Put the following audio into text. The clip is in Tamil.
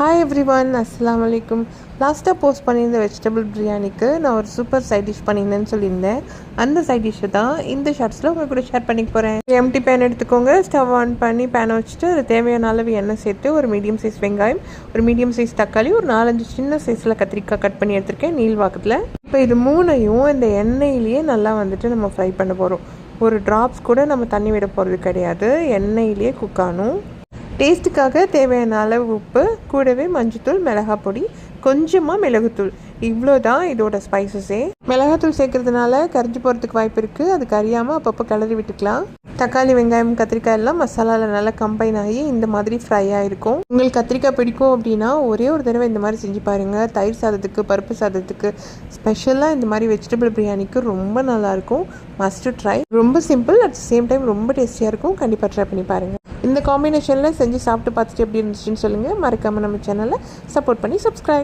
ஹாய் எவ்ரிவன், அஸ்ஸலாமு அலைக்கும். லாஸ்ட்டாக போஸ்ட் பண்ணியிருந்த வெஜிடபிள் பிரியாணிக்கு நான் ஒரு சூப்பர் சைட் டிஷ் பண்ணியிருந்தேன்னு சொல்லியிருந்தேன். அந்த சைட் டிஷ்ஷை தான் இந்த ஷார்ட்ஸில் உங்கள் கூட ஷேர் பண்ணிக்க போகிறேன். எம்டி பேன் எடுத்துக்கோங்க. ஸ்டவ் ஆன் பண்ணி பேனை வச்சுட்டு அது தேவையான அளவு எண்ணெய் சேர்த்து ஒரு மீடியம் சைஸ் வெங்காயம், ஒரு மீடியம் சைஸ் தக்காளி, ஒரு 4-5 சின்ன சைஸில் கத்திரிக்காய் கட் பண்ணி எடுத்துருக்கேன் நீள்வாக்கத்தில். இப்போ இது மூணையும் இந்த எண்ணெயிலேயே நல்லா நம்ம ஃப்ரை பண்ண போகிறோம். ஒரு ட்ராப்ஸ் கூட நம்ம தண்ணி விட போகிறது கிடையாது. எண்ணெயிலேயே குக் ஆகணும். டேஸ்ட்டுக்காக தேவையான அளவு உப்பு, கூடவே மஞ்சத்தூள், மிளகாய் பொடி, கொஞ்சமாக மிளகுத்தூள், இவ்வளோ தான் இதோட ஸ்பைசஸே. மிளகாத்தூள் சேர்க்கறதுனால கரிஞ்சு போகிறதுக்கு வாய்ப்பு இருக்குது. அது கரியாமல் அப்பப்போ கிளறி விட்டுக்கலாம். தக்காளி, வெங்காயம், கத்திரிக்காய் எல்லாம் மசாலாவில் நல்லா கம்பைன் ஆகி இந்த மாதிரி ஃப்ரை ஆகிருக்கும். உங்களுக்கு கத்திரிக்காய் பிடிக்கும் அப்படின்னா ஒரே ஒரு தடவை இந்த மாதிரி செஞ்சு பாருங்கள். தயிர் சாதத்துக்கு, பருப்பு சாதத்துக்கு, ஸ்பெஷலாக இந்த மாதிரி வெஜிடபிள் பிரியாணிக்கு ரொம்ப நல்லாயிருக்கும். Must try. ரொம்ப simple, at the same time ரொம்ப டேஸ்டியாக இருக்கும். கண்டிப்பாக ட்ரை பண்ணி பாருங்கள். இந்த காம்பினேஷனில் செஞ்சு சாப்பிட்டு பார்த்துட்டு எப்படி இருந்துச்சுன்னு சொல்லுங்கள். மறக்காமல் நம்ம சேனலை சப்போர்ட் பண்ணி சப்ஸ்கிரைப்.